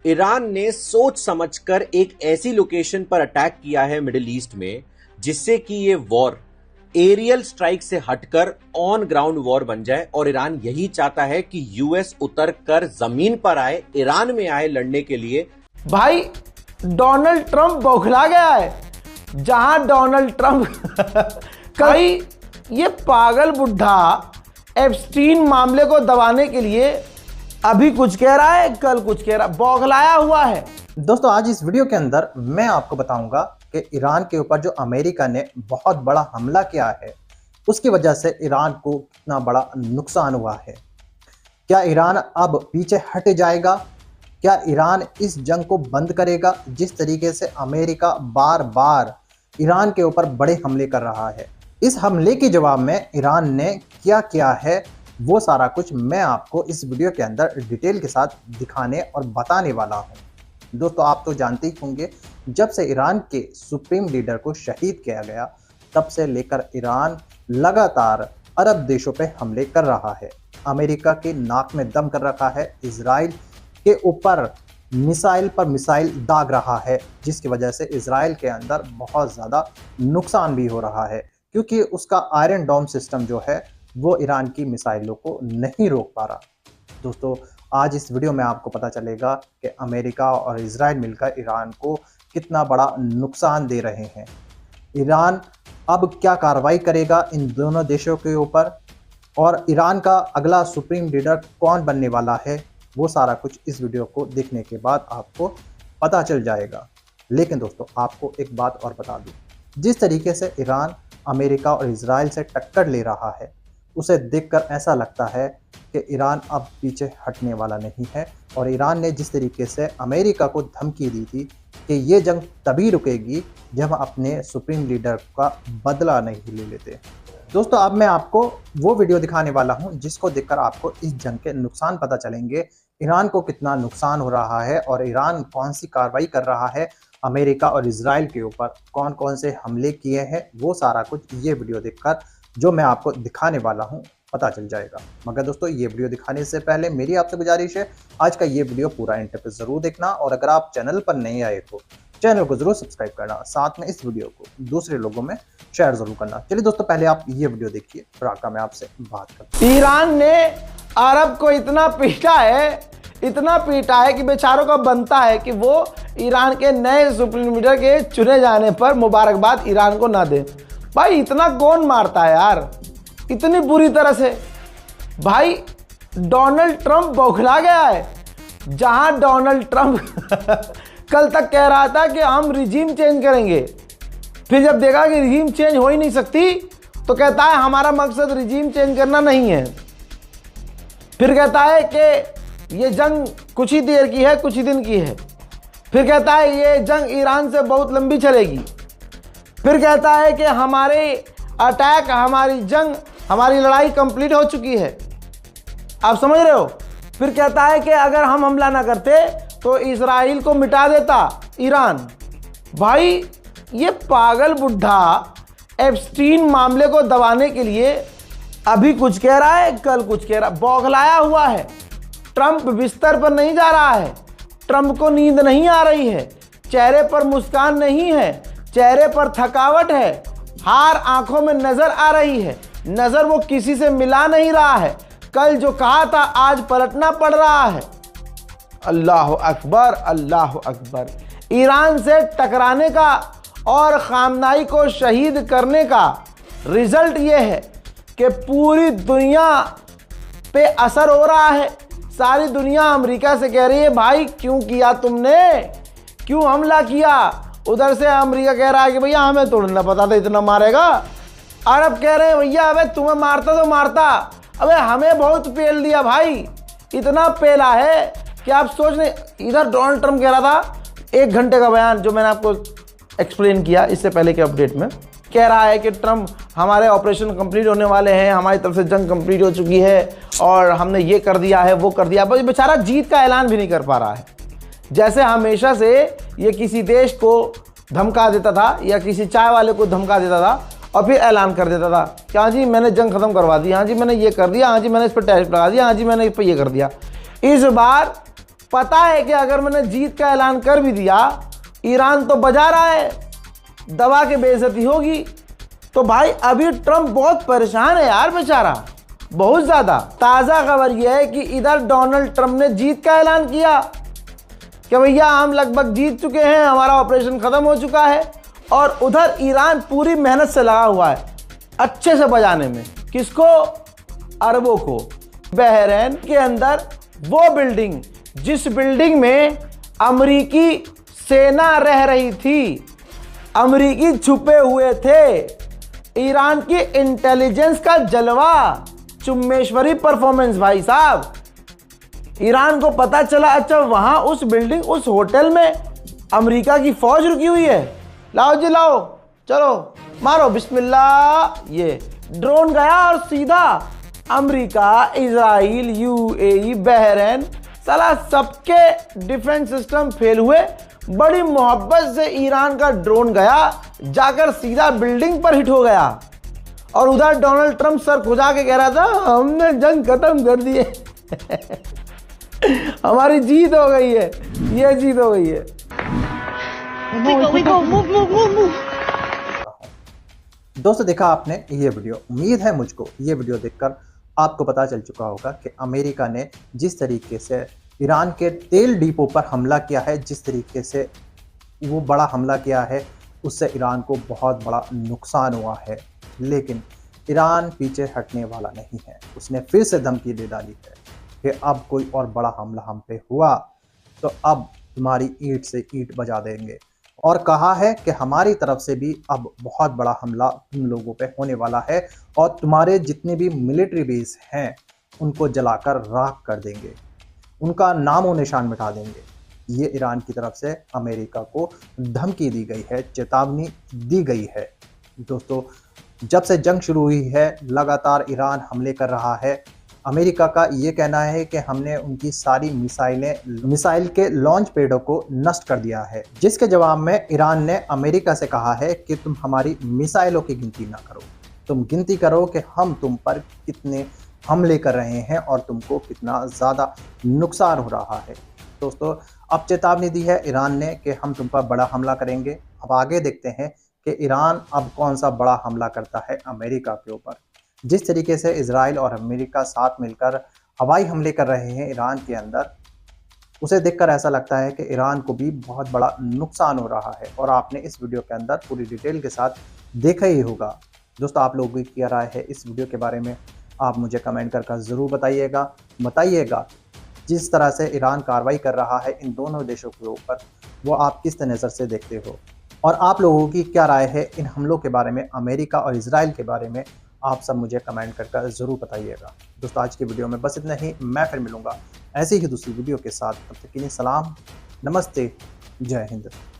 Iran ने सोच समझकर एक ऐसी लोकेशन पर अटैक किया है मिडिल ईस्ट में जिससे कि ये वॉर एरियल स्ट्राइक से हटकर ऑन ग्राउंड वॉर बन जाए। और ईरान यही चाहता है कि यूएस उतर कर जमीन पर आए, ईरान में आए लड़ने के लिए। भाई डोनाल्ड ट्रंप बौखला गया है। जहां डोनाल्ड ट्रंप कई ये पागल बुढ़ा एप्स्टीन मामले को दबाने के लिए अभी कुछ कह रहा है, कल कुछ कह रहा है, बौखलाया हुआ है। दोस्तों आज इस वीडियो के अंदर मैं आपको बताऊंगा कि ईरान के ऊपर जो अमेरिका ने बहुत बड़ा हमला किया है उसकी वजह से ईरान को कितना बड़ा नुकसान हुआ है। क्या ईरान अब पीछे हट जाएगा? क्या ईरान इस जंग को बंद करेगा? जिस तरीके से अमेरिका बार बार ईरान के ऊपर बड़े हमले कर रहा है, इस हमले के जवाब में ईरान ने क्या किया है वो सारा कुछ मैं आपको इस वीडियो के अंदर डिटेल के साथ दिखाने और बताने वाला हूं। दोस्तों आप तो जानते ही होंगे, जब से ईरान के सुप्रीम लीडर को शहीद किया गया तब से लेकर ईरान लगातार अरब देशों पे हमले कर रहा है, अमेरिका के नाक में दम कर रखा है, इजराइल के ऊपर मिसाइल पर मिसाइल दाग रहा है, जिसकी वजह से इजराइल के अंदर बहुत ज़्यादा नुकसान भी हो रहा है क्योंकि उसका आयरन डोम सिस्टम जो है वो ईरान की मिसाइलों को नहीं रोक पा रहा। दोस्तों आज इस वीडियो में आपको पता चलेगा कि अमेरिका और इजराइल मिलकर ईरान को कितना बड़ा नुकसान दे रहे हैं। ईरान अब क्या कार्रवाई करेगा इन दोनों देशों के ऊपर और ईरान का अगला सुप्रीम लीडर कौन बनने वाला है, वो सारा कुछ इस वीडियो को देखने के बाद आपको पता चल जाएगा। लेकिन दोस्तों आपको एक बात और बता दूं, जिस तरीके से ईरान अमेरिका और इजराइल से टक्कर ले रहा है उसे देखकर ऐसा लगता है कि ईरान अब पीछे हटने वाला नहीं है। और ईरान ने जिस तरीके से अमेरिका को धमकी दी थी कि ये जंग तभी रुकेगी जब अपने सुप्रीम लीडर का बदला नहीं ले लेते। दोस्तों अब मैं आपको वो वीडियो दिखाने वाला हूं जिसको देखकर आपको इस जंग के नुकसान पता चलेंगे, ईरान को कितना नुकसान हो रहा है और ईरान कौन सी कार्रवाई कर रहा है, अमेरिका और इजराइल के ऊपर कौन कौन से हमले किए हैं, वो सारा कुछ ये वीडियो देखकर जो मैं आपको दिखाने वाला हूं पता चल जाएगा। मगर दोस्तों ये वीडियो दिखाने से पहले मेरी आपसे गुजारिश है, आज का ये वीडियो पूरा एंड तक जरूर देखना और अगर आप चैनल पर नए आए तो चैनल को जरूर सब्सक्राइब करना, साथ में इस वीडियो को दूसरे लोगों में शेयर जरूर करना। चलिए दोस्तों पहले आप ये वीडियो देखिए, फिर आकर मैं आपसे बात करता हूं। ईरान ने अरब को इतना पीटा है कि बेचारों का बनता है कि वो ईरान के नए सुप्रीम लीडर के चुने जाने पर मुबारकबाद ईरान को ना दे। भाई इतना कौन मारता है यार, इतनी बुरी तरह से। भाई डोनाल्ड ट्रंप बौखला गया है। जहां डोनाल्ड ट्रंप कल तक कह रहा था कि हम रिजीम चेंज करेंगे, फिर जब देखा कि रिजीम चेंज हो ही नहीं सकती तो कहता है हमारा मकसद रिजीम चेंज करना नहीं है। फिर कहता है कि ये जंग कुछ ही देर की है, कुछ ही दिन की है। फिर कहता है ये जंग ईरान से बहुत लंबी चलेगी। फिर कहता है कि हमारे अटैक, हमारी जंग, हमारी लड़ाई कंप्लीट हो चुकी है। आप समझ रहे हो? फिर कहता है कि अगर हम हमला ना करते तो इजराइल को मिटा देता ईरान। भाई ये पागल बुढ़ा एप्स्टीन मामले को दबाने के लिए अभी कुछ कह रहा है, कल कुछ कह रहा है, बौखलाया हुआ है। ट्रंप बिस्तर पर नहीं जा रहा है, ट्रंप को नींद नहीं आ रही है, चेहरे पर मुस्कान नहीं है, चेहरे पर थकावट है, हार आंखों में नजर आ रही है, नजर वो किसी से मिला नहीं रहा है। कल जो कहा था आज पलटना पड़ रहा है। अल्लाह अकबर, अल्लाह अकबर। ईरान से टकराने का और खामनाई को शहीद करने का रिजल्ट ये है कि पूरी दुनिया पे असर हो रहा है। सारी दुनिया अमेरिका से कह रही है भाई क्यों किया तुमने, क्यों हमला किया। उधर से अमेरिका कह रहा है कि भैया हमें थोड़ा ना पता था इतना मारेगा। अरब कह रहे हैं भैया अबे तुम्हें मारता तो मारता, अबे हमें बहुत पेल दिया भाई, इतना पेला है कि आप सोच नहीं। इधर डोनाल्ड ट्रंप कह रहा था 1 घंटे का बयान जो मैंने आपको एक्सप्लेन किया इससे पहले के अपडेट में, कह रहा है कि ट्रंप हमारे ऑपरेशन कंप्लीट होने वाले हैं, हमारी तरफ से जंग कंप्लीट हो चुकी है और हमने ये कर दिया है, वो कर दिया। बस बेचारा जीत का ऐलान भी नहीं कर पा रहा है। जैसे हमेशा से ये किसी देश को धमका देता था या किसी चाय वाले को धमका देता था और फिर ऐलान कर देता था कि हाँ जी मैंने जंग खत्म करवा दी, हाँ जी मैंने ये कर दिया, हाँ जी मैंने इस पर टैरिफ लगा दिया, हाँ जी मैंने इस पर ये कर दिया। इस बार पता है कि अगर मैंने जीत का ऐलान कर भी दिया, ईरान तो बजा रहा है, दबा के बेइज्जती होगी। तो भाई अभी ट्रंप बहुत परेशान है यार बेचारा, बहुत ज्यादा। ताजा खबर यह है कि इधर डोनाल्ड ट्रंप ने जीत का ऐलान किया कि भैया हम लगभग जीत चुके हैं, हमारा ऑपरेशन खत्म हो चुका है। और उधर ईरान पूरी मेहनत से लगा हुआ है अच्छे से बजाने में। किसको? अरबों को। बहरीन के अंदर वो बिल्डिंग, जिस बिल्डिंग में अमेरिकी सेना रह रही थी, अमेरिकी छुपे हुए थे, ईरान की इंटेलिजेंस का जलवा, चुम्मेश्वरी परफॉर्मेंस भाई साहब। ईरान को पता चला अच्छा वहां उस बिल्डिंग, उस होटल में अमेरिका की फौज रुकी हुई है। लाओ जी लाओ, चलो मारो बिस्मिल्लाह। ये ड्रोन गया और सीधा अमेरिका, इजराइल, यूएई, बहरीन, साला सबके डिफेंस सिस्टम फेल हुए। बड़ी मोहब्बत से ईरान का ड्रोन गया, जाकर सीधा बिल्डिंग पर हिट हो गया। और उधर डोनाल्ड ट्रंप सर खुजा के कह रहा था हमने जंग खत्म कर दी है हमारी जीत हो गई है, ये जीत हो गई है। We go, move. दोस्तों देखा आपने ये वीडियो, उम्मीद है मुझको ये वीडियो देखकर आपको पता चल चुका होगा कि अमेरिका ने जिस तरीके से ईरान के तेल डिपो पर हमला किया है, जिस तरीके से वो बड़ा हमला किया है, उससे ईरान को बहुत बड़ा नुकसान हुआ है। लेकिन ईरान पीछे हटने वाला नहीं है। उसने फिर से धमकी दे डाली है कि अब कोई और बड़ा हमला हम पे हुआ तो अब तुम्हारी ईंट से ईंट बजा देंगे। और कहा है कि हमारी तरफ से भी अब बहुत बड़ा हमला तुम लोगों पे होने वाला है और तुम्हारे जितने भी मिलिट्री बेस हैं उनको जलाकर राख कर देंगे, उनका नामो निशान मिटा देंगे। ये ईरान की तरफ से अमेरिका को धमकी दी गई है, चेतावनी दी गई है। दोस्तों जब से जंग शुरू हुई है लगातार ईरान हमले कर रहा है। अमेरिका का ये कहना है कि हमने उनकी सारी मिसाइल के लॉन्च पैडों को नष्ट कर दिया है, जिसके जवाब में ईरान ने अमेरिका से कहा है कि तुम हमारी मिसाइलों की गिनती ना करो, तुम गिनती करो कि हम तुम पर कितने हमले कर रहे हैं और तुमको कितना ज़्यादा नुकसान हो रहा है। दोस्तों अब चेतावनी दी है ईरान ने कि हम तुम पर बड़ा हमला करेंगे। अब आगे देखते हैं कि ईरान अब कौन सा बड़ा हमला करता है अमेरिका के ऊपर। जिस तरीके से इजराइल और अमेरिका साथ मिलकर हवाई हमले कर रहे हैं ईरान के अंदर, उसे देखकर ऐसा लगता है कि ईरान को भी बहुत बड़ा नुकसान हो रहा है। और आपने इस वीडियो के अंदर पूरी डिटेल के साथ देखा ही होगा। दोस्तों आप लोगों की क्या राय है इस वीडियो के बारे में, आप मुझे कमेंट कर ज़रूर बताइएगा। जिस तरह से ईरान कार्रवाई कर रहा है इन दोनों देशों के ऊपर, वो आप किस नज़र से देखते हो, और आप लोगों की क्या राय है इन हमलों के बारे में, अमेरिका और इजराइल के बारे में, आप सब मुझे कमेंट कर ज़रूर बताइएगा। दोस्तों आज की वीडियो में बस इतना ही। मैं फिर मिलूंगा ऐसी ही दूसरी वीडियो के साथ। तब तक के लिए सलाम, नमस्ते, जय हिंद।